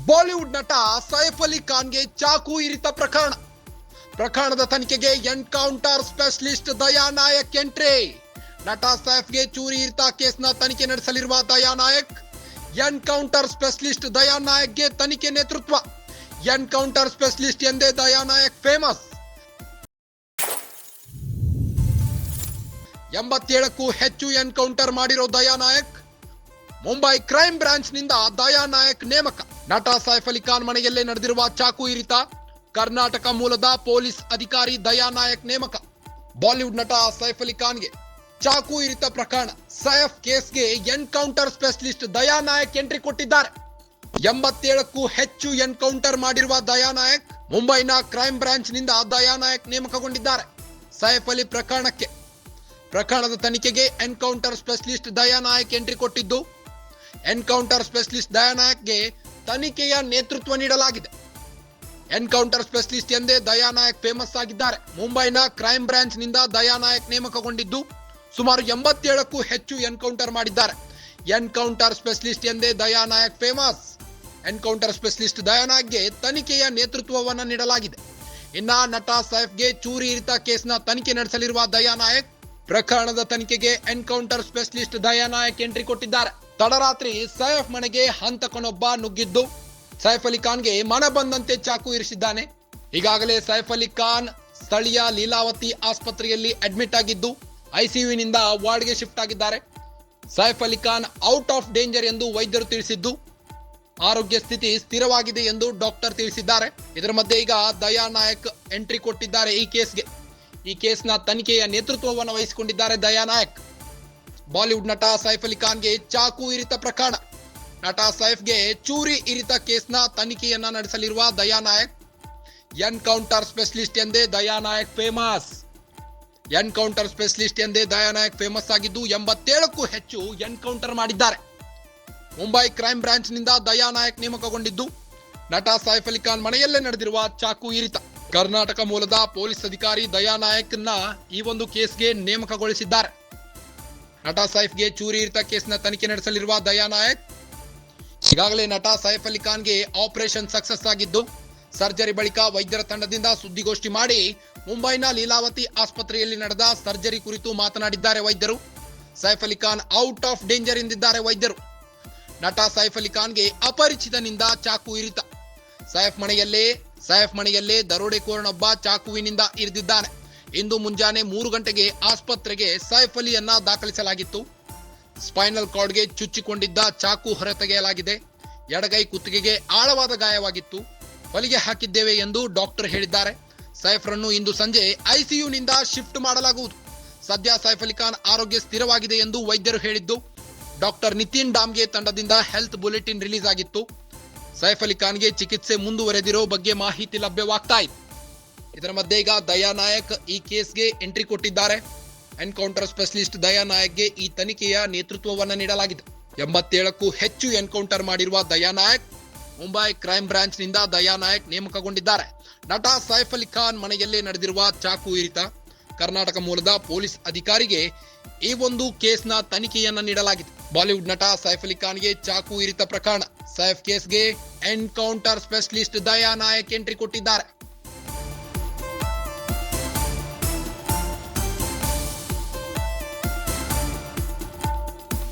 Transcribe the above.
Bollywood ನಟ ಸೈಫ್ ಅಲಿ ಖಾನ್ಗೆ ಚಾಕು ಇರಿತ ಪ್ರಕರಣದ ತನಿಖೆಗೆ ಎನ್ಕೌಂಟರ್ ಸ್ಪೆಷಲಿಸ್ಟ್ ದಯಾ ನಾಯಕ್ ಎಂಟ್ರಿ. ನಟ ಸೈಫ್ಗೆ ಚೂರಿ ಇರಿತ ಕೇಸ್ನ ತನಿಖೆ ನಡೆಸಲಿರುವ ದಯಾ ನಾಯಕ್, ಎನ್ಕೌಂಟರ್ ಸ್ಪೆಷಲಿಸ್ಟ್ ದಯಾ ನಾಯಕ್ಗೆ ತನಿಖೆ ನೇತೃತ್ವ. ಎನ್ಕೌಂಟರ್ ಸ್ಪೆಷಲಿಸ್ಟ್ ಎಂದೇ ದಯಾ ನಾಯಕ್ ಫೇಮಸ್. 87ಕ್ಕೂ ಹೆಚ್ಚು ಎನ್ಕೌಂಟರ್ ಮಾಡಿರೋ ದಯಾ ನಾಯಕ್. ಮುಂಬೈ ಕ್ರೈಮ್ ಬ್ರಾಂಚ್ ನಿಂದ ದಯಾ ನಾಯಕ್ ನೇಮಕ. ನಟ ಸೈಫ್ ಅಲಿ ಖಾನ್ ಮನೆಯಲ್ಲೇ ನಡೆದಿರುವ ಚಾಕು ಇರಿತ, ಕರ್ನಾಟಕ ಮೂಲದ ಪೊಲೀಸ್ ಅಧಿಕಾರಿ ದಯಾ ನಾಯಕ್ ನೇಮಕ. ಬಾಲಿವುಡ್ ನಟ ಸೈಫ್ ಅಲಿ ಖಾನ್ಗೆ ಚಾಕು ಇರಿತ ಪ್ರಕರಣ, ಸೈಫ್ ಕೇಸ್ಗೆ ಎನ್ಕೌಂಟರ್ ಸ್ಪೆಷಲಿಸ್ಟ್ ದಯಾ ನಾಯಕ್ ಎಂಟ್ರಿ ಕೊಟ್ಟಿದ್ದಾರೆ. 87ಕ್ಕೂ ಹೆಚ್ಚು ಎನ್ಕೌಂಟರ್ ಮಾಡಿರುವ ದಯಾ ನಾಯಕ್ ಮುಂಬೈನ ಕ್ರೈಮ್ ಬ್ರಾಂಚ್ ನಿಂದ ದಯಾ ನಾಯಕ್ ನೇಮಕಗೊಂಡಿದ್ದಾರೆ. ಸೈಫ್ ಅಲಿ ಪ್ರಕರಣದ ತನಿಖೆಗೆ ಎನ್ಕೌಂಟರ್ ಸ್ಪೆಷಲಿಸ್ಟ್ ದಯಾ ನಾಯಕ್ ಎಂಟ್ರಿ ಕೊಟ್ಟಿದ್ದು, ಎನ್ಕೌಂಟರ್ ಸ್ಪೆಷಲಿಸ್ಟ್ ದಯಾ ನಾಯಕ್ಗೆ ತನಿಖೆಯ ನೇತೃತ್ವ ನೀಡಲಾಗಿದೆ. ಎನ್ಕೌಂಟರ್ ಸ್ಪೆಷಲಿಸ್ಟ್ ಎಂದೇ ದಯಾ ನಾಯಕ್ ಫೇಮಸ್ ಆಗಿದ್ದಾರೆ. ಮುಂಬೈನ ಕ್ರೈಮ್ ಬ್ರಾಂಚ್ ನಿಂದ ದಯಾ ನಾಯಕ್ ನೇಮಕಗೊಂಡಿದ್ದು, ಸುಮಾರು 87ಕ್ಕೂ ಹೆಚ್ಚು ಎನ್ಕೌಂಟರ್ ಮಾಡಿದ್ದಾರೆ. ಎನ್ಕೌಂಟರ್ ಸ್ಪೆಷಲಿಸ್ಟ್ ಎಂದೇ ದಯಾ ನಾಯಕ್ ಫೇಮಸ್. ಎನ್ಕೌಂಟರ್ ಸ್ಪೆಷಲಿಸ್ಟ್ ದಯಾ ನಾಯಕ್ಗೆ ತನಿಖೆಯ ನೇತೃತ್ವವನ್ನು ನೀಡಲಾಗಿದೆ. ಇನ್ನ ನಟ ಸೈಫ್ಗೆ ಚೂರಿ ಇರಿತ ಕೇಸ್ನ ತನಿಖೆ ನಡೆಸಲಿರುವ ದಯಾ ನಾಯಕ್, ಪ್ರಕರಣದ ತನಿಖೆಗೆ ಎನ್ಕೌಂಟರ್ ಸ್ಪೆಷಲಿಸ್ಟ್ ದಯಾ ನಾಯಕ್ ಎಂಟ್ರಿ ಕೊಟ್ಟಿದ್ದಾರೆ. ತಡರಾತ್ರಿ ಸೈಫ್ ಮನೆಗೆ ಹಂತಕನೊಬ್ಬ ನುಗ್ಗಿದ್ದು, ಸೈಫ್ ಅಲಿ ಖಾನ್ಗೆ ಮನ ಬಂದಂತೆ ಚಾಕು ಇರಿಸಿದ್ದಾನೆ. ಈಗಾಗಲೇ ಸೈಫ್ ಅಲಿ ಖಾನ್ ಸ್ಥಳೀಯ ಲೀಲಾವತಿ ಆಸ್ಪತ್ರೆಯಲ್ಲಿ ಅಡ್ಮಿಟ್ ಆಗಿದ್ದು, ಐಸಿಯುನಿಂದ ವಾರ್ಡ್ಗೆ ಶಿಫ್ಟ್ ಆಗಿದ್ದಾರೆ. Saif Ali Khan out of danger ಎಂದು ವೈದ್ಯರು ತಿಳಿಸಿದ್ದು, ಆರೋಗ್ಯ ಸ್ಥಿತಿ ಸ್ಥಿರವಾಗಿದೆ ಎಂದು ಡಾಕ್ಟರ್ ತಿಳಿಸಿದ್ದಾರೆ. ಇದರ ಮಧ್ಯೆ ಈಗ ದಯಾ ನಾಯಕ್ ಎಂಟ್ರಿ ಕೊಟ್ಟಿದ್ದಾರೆ ಈ ಕೇಸ್ನ ತನಿಖೆಯ ನೇತೃತ್ವವನ್ನು ವಹಿಸಿಕೊಂಡಿದ್ದಾರೆ ದಯಾ ನಾಯಕ್. ಬಾಲಿವುಡ್ ನಟ ಸೈಫ್ ಅಲಿ ಖಾನ್ಗೆ ಚಾಕು ಇರಿತ ಪ್ರಕರಣ, ನಟ ಸೈಫ್ಗೆ ಚೂರಿ ಇರಿತ ಕೇಸ್ನ ತನಿಖೆಯನ್ನ ನಡೆಸಲಿರುವ ದಯಾ ನಾಯಕ್. ಎನ್ಕೌಂಟರ್ ಸ್ಪೆಷಲಿಸ್ಟ್ ಎಂದೇ ದಯಾ ನಾಯಕ್ ಫೇಮಸ್. ಎನ್ಕೌಂಟರ್ ಸ್ಪೆಷಲಿಸ್ಟ್ ಎಂದೇ ದಯಾ ನಾಯಕ್ ಫೇಮಸ್ ಆಗಿದ್ದು, 87ಕ್ಕೂ ಹೆಚ್ಚು ಎನ್ಕೌಂಟರ್ ಮಾಡಿದ್ದಾರೆ. ಮುಂಬೈ ಕ್ರೈಮ್ ಬ್ರಾಂಚ್ ನಿಂದ ದಯಾ ನಾಯಕ್ ನೇಮಕಗೊಂಡಿದ್ದು, ನಟ ಸೈಫ್ ಅಲಿ ಖಾನ್ ಮನೆಯಲ್ಲೇ ನಡೆದಿರುವ ಚಾಕು ಇರಿತ. ಕರ್ನಾಟಕ ಮೂಲದ ಪೊಲೀಸ್ ಅಧಿಕಾರಿ ದಯಾ ನಾಯಕ್ ನ ಈ ಒಂದು ಕೇಸ್ಗೆ ನೇಮಕಗೊಳಿಸಿದ್ದಾರೆ. ನಟ ಸೈಫ್ಗೆ ಚೂರಿ ಇರಿತ ಕೇಸ್ನ ತನಿಖೆ ನಡೆಸಲಿರುವ ದಯಾ ನಾಯಕ್, ಈಗಾಗಲೇ ನಟ ಸೈಫ್ ಅಲಿ ಖಾನ್ಗೆ ಆಪರೇಷನ್ ಸಕ್ಸಸ್ ಆಗಿದ್ದು, ಸರ್ಜರಿ ಬಳಿಕ ವೈದ್ಯರ ತಂಡದಿಂದ ಸುದ್ದಿಗೋಷ್ಠಿ ಮಾಡಿ ಮುಂಬೈನ ಲೀಲಾವತಿ ಆಸ್ಪತ್ರೆಯಲ್ಲಿ ನಡೆದ ಸರ್ಜರಿ ಕುರಿತು ಮಾತನಾಡಿದ್ದಾರೆ ವೈದ್ಯರು. Saif Ali Khan out of danger ಎಂದಿದ್ದಾರೆ ವೈದ್ಯರು. ನಟ ಸೈಫ್ ಅಲಿ ಖಾನ್ಗೆ ಅಪರಿಚಿತನಿಂದ ಚಾಕು ಇರಿತ. ಸೈಫ್ ಮನೆಯಲ್ಲೇ ದರೋಡೆಕೋರನೊಬ್ಬ ಚಾಕುವಿನಿಂದ ಇರಿದಿದ್ದಾನೆ. ಇಂದು ಮುಂಜಾನೆ 3 ಗಂಟೆಗೆ ಆಸ್ಪತ್ರೆಗೆ ಸೈಫ್ ಅಲಿಯನ್ನ ದಾಖಲಿಸಲಾಗಿತ್ತು. ಸ್ಪೈನಲ್ ಕಾರ್ಡ್ಗೆ ಚುಚ್ಚಿಕೊಂಡಿದ್ದ ಚಾಕು ಹೊರತೆಗೆಯಲಾಗಿದೆ. ಎಡಗೈ ಕುತ್ತಿಗೆಗೆ ಆಳವಾದ ಗಾಯವಾಗಿತ್ತು. ಹೊಲಿಗೆ ಹಾಕಿದ್ದೇವೆ ಎಂದು ಡಾಕ್ಟರ್ ಹೇಳಿದ್ದಾರೆ. ಸೈಫ್ರನ್ನು ಇಂದು ಸಂಜೆ ಐಸಿಯುನಿಂದ ಶಿಫ್ಟ್ ಮಾಡಲಾಗುವುದು. ಸದ್ಯ ಸೈಫ್ ಅಲಿ ಖಾನ್ ಆರೋಗ್ಯ ಸ್ಥಿರವಾಗಿದೆ ಎಂದು ವೈದ್ಯರು ಹೇಳಿದ್ದು, ಡಾಕ್ಟರ್ ನಿತಿನ್ ಡಾಮ್ಗೆ ತಂಡದಿಂದ ಹೆಲ್ತ್ ಬುಲೆಟಿನ್ ರಿಲೀಸ್ ಆಗಿತ್ತು. ಸೈಫ್ ಅಲಿ ಖಾನ್ಗೆ ಚಿಕಿತ್ಸೆ ಮುಂದುವರೆದಿರೋ ಬಗ್ಗೆ ಮಾಹಿತಿ ಲಭ್ಯವಾಗ್ತಾ ಇದೆ. ಇದರ ಮಧ್ಯೆ ಈಗ ದಯಾ ನಾಯಕ್ ಈ ಕೇಸ್ಗೆ ಎಂಟ್ರಿ ಕೊಟ್ಟಿದ್ದಾರೆ. ಎನ್ಕೌಂಟರ್ ಸ್ಪೆಷಲಿಸ್ಟ್ ದಯಾ ನಾಯಕ್ಗೆ ಈ ತನಿಖೆಯ ನೇತೃತ್ವವನ್ನು ನೀಡಲಾಗಿದೆ. 87ಕ್ಕೂ ಹೆಚ್ಚು ಎನ್ಕೌಂಟರ್ ಮಾಡಿರುವ ದಯಾ ನಾಯಕ್, ಮುಂಬೈ ಕ್ರೈಮ್ ಬ್ರಾಂಚ್ ನಿಂದ ದಯಾ ನಾಯಕ್ ನೇಮಕಗೊಂಡಿದ್ದಾರೆ. ನಟ ಸೈಫ್ ಅಲಿ ಖಾನ್ ಮನೆಯಲ್ಲೇ ನಡೆದಿರುವ ಚಾಕು ಇರಿತ, ಕರ್ನಾಟಕ ಮೂಲದ ಪೊಲೀಸ್ ಅಧಿಕಾರಿಗೆ ಈ ಒಂದು ಕೇಸ್ನ ತನಿಖೆಯನ್ನ ನೀಡಲಾಗಿದೆ. ಬಾಲಿವುಡ್ ನಟ ಸೈಫ್ ಅಲಿ ಖಾನ್ಗೆ ಚಾಕು ಇರಿತ ಪ್ರಕರಣ, ಸೈಫ್ ಕೇಸ್ಗೆ ಎನ್ಕೌಂಟರ್ ಸ್ಪೆಷಲಿಸ್ಟ್ ದಯಾ ನಾಯಕ್ ಎಂಟ್ರಿ ಕೊಟ್ಟಿದ್ದಾರೆ.